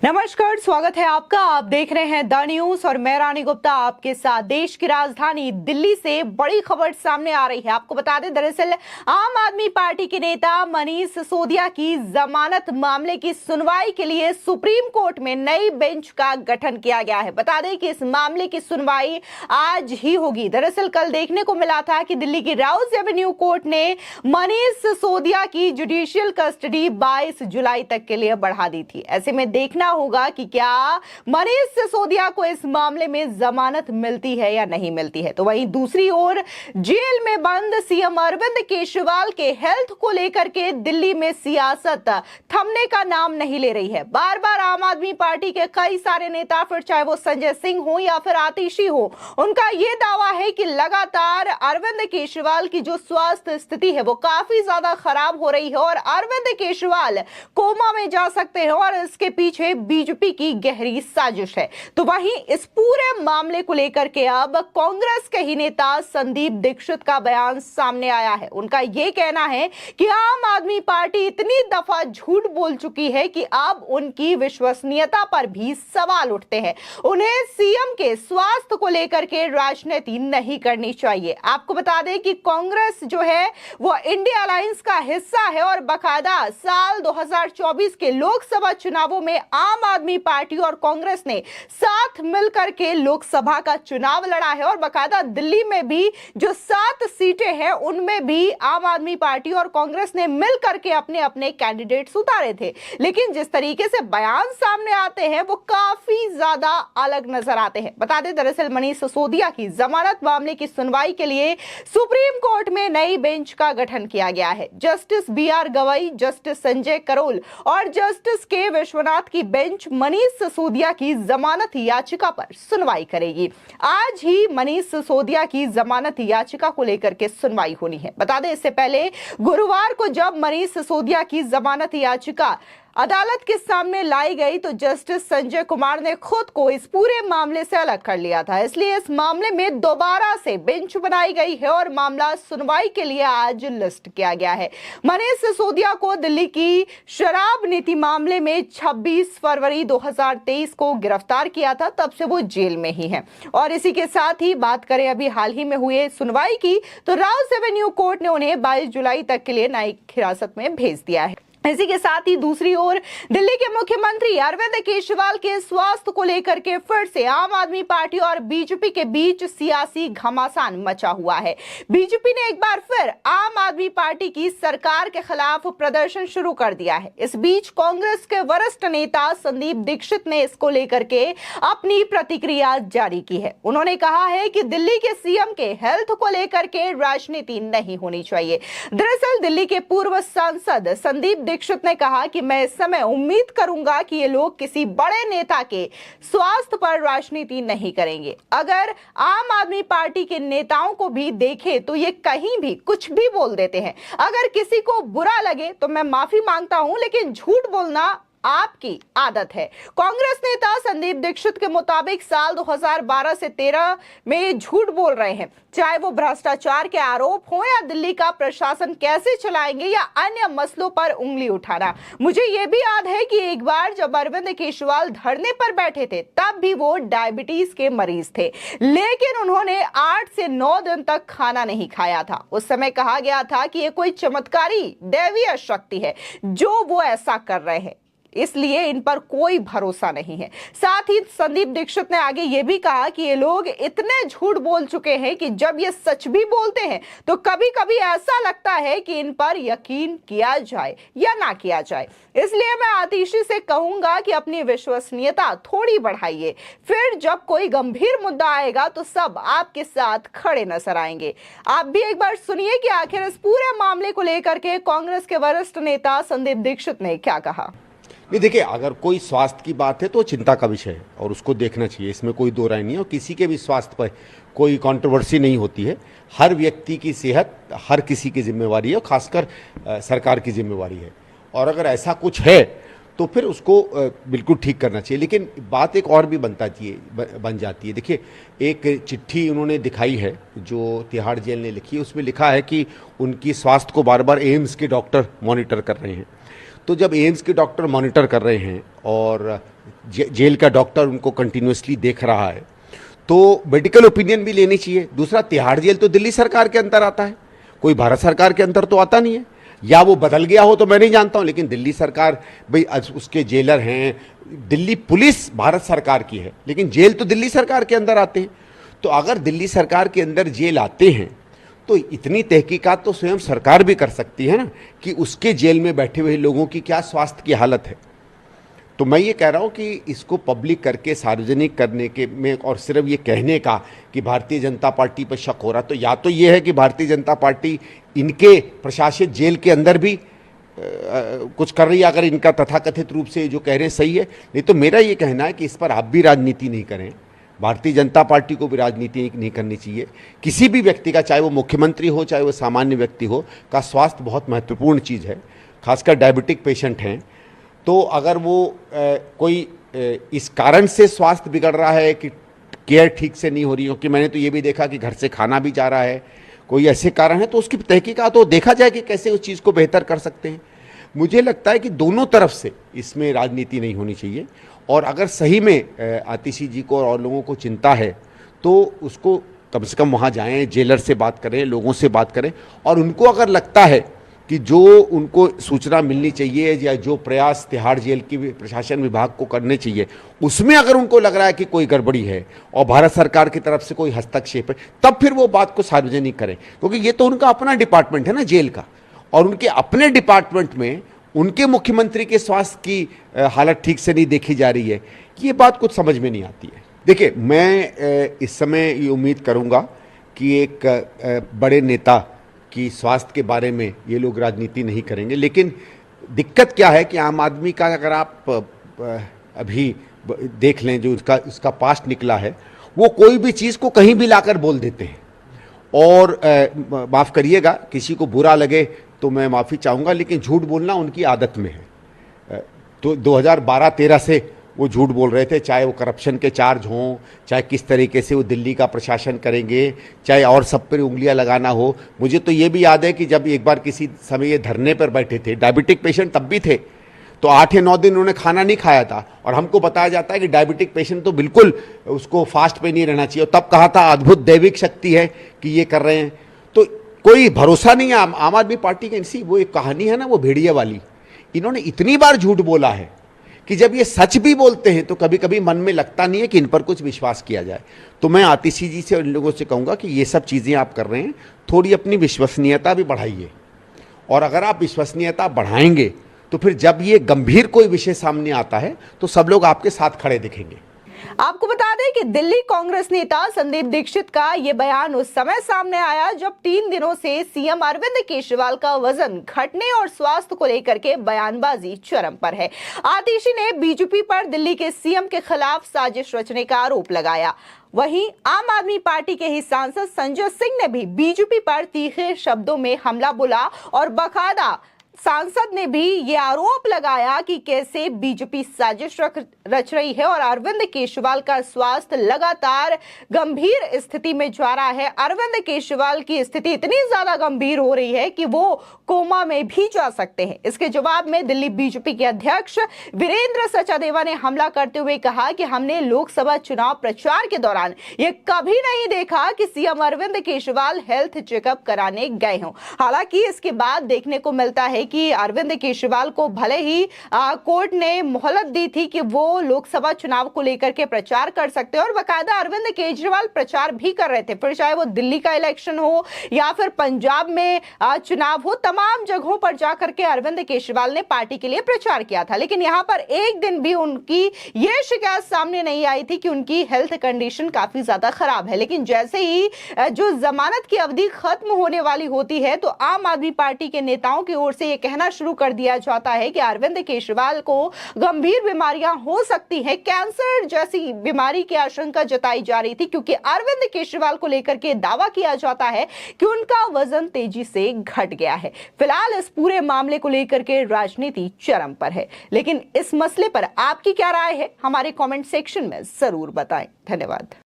नमस्कार, स्वागत है आपका। आप देख रहे हैं द न्यूज और मैं रानी गुप्ता आपके साथ। देश की राजधानी दिल्ली से बड़ी खबर सामने आ रही है। आपको बता दें, दरअसल आम आदमी पार्टी के नेता मनीष सिसोदिया की जमानत मामले की सुनवाई के लिए सुप्रीम कोर्ट में नई बेंच का गठन किया गया है। बता दें कि इस मामले की सुनवाई आज ही होगी। दरअसल कल देखने को मिला था कि दिल्ली की राउज एवेन्यू कोर्ट ने मनीष सिसोदिया की जुडिशियल कस्टडी 22 जुलाई तक के लिए बढ़ा दी थी। ऐसे में देखना होगा कि क्या मनीष सिसोदिया को इस मामले में जमानत मिलती है या नहीं मिलती है। तो वहीं दूसरी ओर जेल में बंद सीएम अरविंद केजरीवाल के हेल्थ को लेकर के दिल्ली में सियासत थमने का नाम नहीं ले रही है। बार बार आम आदमी पार्टी के कई सारे नेता, फिर चाहे वो संजय सिंह हो या फिर आतिशी हो, उनका यह दावा है कि लगातार अरविंद केजरीवाल की जो स्वास्थ्य स्थिति है वो काफी ज्यादा खराब हो रही है और अरविंद केजरीवाल कोमा में जा सकते हैं और इसके पीछे बीजेपी की गहरी साजिश है। तो वहीं इस पूरे मामले को लेकर के अब कांग्रेस के ही नेता संदीप दीक्षित का बयान सामने आया है। उनका यह कहना है कि आम आदमी पार्टी इतनी दफा झूठ बोल चुकी है कि अब उनकी विश्वसनीयता पर भी सवाल उठते हैं। उन्हें सीएम के स्वास्थ्य को लेकर के राजनीति नहीं करनी चाहिए। आपको बता दें कि कांग्रेस जो है वो इंडिया अलायंस का हिस्सा है और बाकायदा साल 2024 के लोकसभा चुनावों में आम आदमी पार्टी और कांग्रेस ने साथ मिलकर के लोकसभा का चुनाव लड़ा है और बाकायदा दिल्ली में भी जो 7 सीटें हैं उनमें भी आम आदमी पार्टी और कांग्रेस ने मिलकर के अपने अपने कैंडिडेट्स उतारे थे। लेकिन जिस तरीके से बयान सामने आते हैं वो काफी ज्यादा अलग नजर आते हैं। बता दें, दरअसल मनीष सिसोदिया की जमानत मामले की सुनवाई के लिए सुप्रीम कोर्ट में नई बेंच का गठन किया गया है। Justice BR Gavai, justice Sanjay Karol और जस्टिस के विश्वनाथ की बेंच मनीष सिसोदिया की जमानत याचिका पर सुनवाई करेगी। आज ही मनीष सिसोदिया की जमानत याचिका को लेकर के सुनवाई होनी है। बता दें, इससे पहले गुरुवार को जब मनीष सिसोदिया की जमानत याचिका अदालत के सामने लाई गई तो जस्टिस संजय कुमार ने खुद को इस पूरे मामले से अलग कर लिया था। इसलिए इस मामले में दोबारा से बेंच बनाई गई है और मामला सुनवाई के लिए आज लिस्ट किया गया है। मनीष सिसोदिया को दिल्ली की शराब नीति मामले में 26 फरवरी 2023 को गिरफ्तार किया था, तब से वो जेल में ही है। और इसी के साथ ही बात करें अभी हाल ही में हुए सुनवाई की, तो राउज एवेन्यू कोर्ट ने उन्हें 22 जुलाई तक के लिए न्यायिक हिरासत में भेज दिया है। इसी के साथ ही दूसरी ओर दिल्ली के मुख्यमंत्री अरविंद केजरीवाल के स्वास्थ्य को लेकर के फिर से आम आदमी पार्टी और बीजेपी के बीच सियासी घमासान मचा हुआ है। बीजेपी ने एक बार फिर आम आदमी पार्टी की सरकार के खिलाफ प्रदर्शन शुरू कर दिया है। इस बीच कांग्रेस के वरिष्ठ नेता संदीप दीक्षित ने इसको लेकर के अपनी प्रतिक्रिया जारी की है। उन्होंने कहा है कि दिल्ली के सीएम के हेल्थ को लेकर के राजनीति नहीं होनी चाहिए। दरअसल दिल्ली के पूर्व सांसद संदीप दीक्षित ने कहा कि मैं इस समय उम्मीद करूंगा कि ये लोग किसी बड़े नेता के स्वास्थ्य पर राजनीति नहीं करेंगे। अगर आम आदमी पार्टी के नेताओं को भी देखें तो ये कहीं भी कुछ भी बोल देते हैं। अगर किसी को बुरा लगे तो मैं माफी मांगता हूं, लेकिन झूठ बोलना आपकी आदत है। कांग्रेस नेता संदीप दीक्षित के मुताबिक साल 2012 से 13 में झूठ बोल रहे हैं, चाहे वो भ्रष्टाचार के आरोप हो या दिल्ली का प्रशासन कैसे चलाएंगे या अन्य मसलों पर उंगली उठाना। मुझे ये भी याद है कि एक बार जब अरविंद केजरीवाल धरने पर बैठे थे तब भी वो डायबिटीज के मरीज थे, लेकिन उन्होंने 8 से 9 दिन तक खाना नहीं खाया था। उस समय कहा गया था कि ये कोई चमत्कारी दैवीय शक्ति है जो वो ऐसा कर रहे हैं, इसलिए इन पर कोई भरोसा नहीं है। साथ ही संदीप दीक्षित ने आगे ये भी कहा कि ये लोग इतने झूठ बोल चुके हैं कि जब ये सच भी बोलते हैं तो कभी कभी ऐसा लगता है कि इन पर यकीन किया जाए या ना किया जाए। इसलिए मैं आतिशी से कहूंगा कि अपनी विश्वसनीयता थोड़ी बढ़ाइए, फिर जब कोई गंभीर मुद्दा आएगा तो सब आपके साथ खड़े नजर आएंगे। आप भी एक बार सुनिए कि आखिर इस पूरे मामले को लेकर के कांग्रेस के वरिष्ठ नेता संदीप दीक्षित ने क्या कहा। नहीं, देखिए, अगर कोई स्वास्थ्य की बात है तो चिंता का विषय है और उसको देखना चाहिए, इसमें कोई दो राय नहीं है। और किसी के भी स्वास्थ्य पर कोई कंट्रोवर्सी नहीं होती है। हर व्यक्ति की सेहत हर किसी की जिम्मेवारी है, खासकर सरकार की जिम्मेवारी है। और अगर ऐसा कुछ है तो फिर उसको बिल्कुल ठीक करना चाहिए। लेकिन बात एक और भी बन जाती है। देखिए, एक चिट्ठी उन्होंने दिखाई है जो तिहाड़ जेल ने लिखी है, उसमें लिखा है कि उनकी स्वास्थ्य को बार बार एम्स के डॉक्टर मॉनिटर कर रहे हैं। तो जब एम्स के डॉक्टर मॉनिटर कर रहे हैं और जेल का डॉक्टर उनको कंटिन्यूसली देख रहा है, तो मेडिकल ओपिनियन भी लेनी चाहिए। दूसरा, तिहाड़ जेल तो दिल्ली सरकार के अंदर आता है, कोई भारत सरकार के अंदर तो आता नहीं है, या वो बदल गया हो तो मैं नहीं जानता हूं, लेकिन दिल्ली सरकार भाई उसके जेलर हैं, दिल्ली पुलिस भारत सरकार की है, लेकिन जेल तो दिल्ली सरकार के अंदर आते हैं। तो अगर दिल्ली सरकार के अंदर जेल आते हैं तो इतनी तहकीकात तो स्वयं सरकार भी कर सकती है ना, कि उसके जेल में बैठे हुए लोगों की क्या स्वास्थ्य की हालत है। तो मैं ये कह रहा हूँ कि इसको पब्लिक करके सार्वजनिक करने के में, और सिर्फ ये कहने का कि भारतीय जनता पार्टी पर शक हो रहा, तो या तो ये है कि भारतीय जनता पार्टी इनके प्रशासित जेल के अंदर भी कुछ कर रही है, अगर इनका तथाकथित रूप से जो कह रहे हैं सही है। नहीं तो मेरा ये कहना है कि इस पर आप भी राजनीति नहीं करें, भारतीय जनता पार्टी को भी राजनीति नहीं करनी चाहिए। किसी भी व्यक्ति का, चाहे वो मुख्यमंत्री हो चाहे वो सामान्य व्यक्ति हो, का स्वास्थ्य बहुत महत्वपूर्ण चीज़ है। खासकर डायबिटिक पेशेंट हैं, तो अगर वो कोई इस कारण से स्वास्थ्य बिगड़ रहा है कि केयर ठीक से नहीं हो रही, क्योंकि मैंने तो ये भी देखा कि घर से खाना भी जा रहा है, कोई ऐसे कारण है, तो उसकी तहकीकात तो देखा जाए कि कैसे उस चीज़ को बेहतर कर सकते हैं। मुझे लगता है कि दोनों तरफ से इसमें राजनीति नहीं होनी चाहिए, और अगर सही में आतिशी जी को और लोगों को चिंता है तो उसको कम से कम वहाँ जाएं, जेलर से बात करें, लोगों से बात करें, और उनको अगर लगता है कि जो उनको सूचना मिलनी चाहिए या जो प्रयास तिहाड़ जेल की प्रशासन विभाग को करने चाहिए, उसमें अगर उनको लग रहा है कि कोई गड़बड़ी है और भारत सरकार की तरफ से कोई हस्तक्षेप है, तब फिर वो बात को सार्वजनिक करें, क्योंकि ये तो उनका अपना डिपार्टमेंट है ना जेल का, और उनके अपने डिपार्टमेंट में उनके मुख्यमंत्री के स्वास्थ्य की हालत ठीक से नहीं देखी जा रही है, ये बात कुछ समझ में नहीं आती है। देखिए, मैं इस समय ये उम्मीद करूंगा कि एक बड़े नेता की स्वास्थ्य के बारे में ये लोग राजनीति नहीं करेंगे, लेकिन दिक्कत क्या है कि आम आदमी का अगर आप अभी देख लें, जो उसका पास्ट निकला है, वो कोई भी चीज़ को कहीं भी लाकर बोल देते हैं, और माफ़ करिएगा किसी को बुरा लगे तो मैं माफ़ी चाहूँगा, लेकिन झूठ बोलना उनकी आदत में है। तो 2012-13 से वो झूठ बोल रहे थे, चाहे वो करप्शन के चार्ज हों, चाहे किस तरीके से वो दिल्ली का प्रशासन करेंगे, चाहे और सब पर उंगलियां लगाना हो। मुझे तो ये भी याद है कि जब एक बार किसी समय ये धरने पर बैठे थे, डायबिटिक पेशेंट तब भी थे, तो 8 या 9 दिन उन्होंने खाना नहीं खाया था, और हमको बताया जाता है कि डायबिटिक पेशेंट तो बिल्कुल उसको फास्ट पे नहीं रहना चाहिए, और तब कहा था अद्भुत दैविक शक्ति है कि ये कर रहे हैं। तो कोई भरोसा नहीं है आम आदमी पार्टी की। इसी वो एक कहानी है ना, वो भेड़िया वाली, इन्होंने इतनी बार झूठ बोला है कि जब ये सच भी बोलते हैं तो कभी कभी मन में लगता नहीं है कि इन पर कुछ विश्वास किया जाए। तो मैं आतिशी जी से और इन लोगों से कहूँगा कि ये सब चीज़ें आप कर रहे हैं, थोड़ी अपनी विश्वसनीयता भी बढ़ाइए, और अगर आप विश्वसनीयता बढ़ाएंगे तो फिर जब ये गंभीर कोई विषय सामने आता है तो सब लोग आपके साथ खड़े दिखेंगे। आपको बता दें कि दिल्ली कांग्रेस नेता संदीप दीक्षित का यह बयान उस समय सामने आया जब 3 दिनों से सीएम अरविंद केजरीवाल का वजन घटने और स्वास्थ्य को लेकर के बयानबाजी चरम पर है। आतिशी ने बीजेपी पर दिल्ली के सीएम के खिलाफ साजिश रचने का आरोप लगाया। वहीं आम आदमी पार्टी के ही सांसद संजय सिंह ने भी बीजेपी पर तीखे शब्दों में हमला बोला, और बाकायदा सांसद ने भी ये आरोप लगाया कि कैसे बीजेपी साजिश रच रही है और अरविंद केजरीवाल का स्वास्थ्य लगातार गंभीर स्थिति में जा रहा है। अरविंद केजरीवाल की स्थिति इतनी ज्यादा गंभीर हो रही है कि वो कोमा में भी जा सकते हैं। इसके जवाब में दिल्ली बीजेपी के अध्यक्ष वीरेंद्र सचदेवा ने हमला करते हुए कहा कि हमने लोकसभा चुनाव प्रचार के दौरान ये कभी नहीं देखा कि CM Arvind Kejriwal health checkup कराने गए हों। हालांकि इसके बाद देखने को मिलता है कि अरविंद केजरीवाल को भले ही कोर्ट ने मोहलत दी थी कि वो लोकसभा चुनाव को लेकर के प्रचार कर सकते हैं, और बाकायदा अरविंद केजरीवाल प्रचार भी कर रहे थे, फिर चाहे वो दिल्ली का इलेक्शन हो या फिर पंजाब में चुनाव हो, तमाम जगहों पर जाकर के अरविंद केजरीवाल ने पार्टी के लिए प्रचार किया था। लेकिन यहां पर एक दिन भी उनकी ये शिकायत सामने नहीं आई थी कि उनकी हेल्थ कंडीशन काफी ज्यादा खराब है। लेकिन जैसे ही जो जमानत की अवधि खत्म होने वाली होती है तो आम आदमी पार्टी के नेताओं की ओर से ये कहना शुरू कर दिया जाता है कि अरविंद केजरीवाल को गंभीर बीमारियां हो सकती हैं, कैंसर जैसी बीमारी की आशंका जताई जा रही थी, क्योंकि अरविंद केजरीवाल को लेकर के दावा किया जाता है कि उनका वजन तेजी से घट गया है। फिलहाल इस पूरे मामले को लेकर के राजनीति चरम पर है, लेकिन इस मसले पर आपकी क्या राय है हमारे कमेंट सेक्शन में जरूर बताएं। धन्यवाद।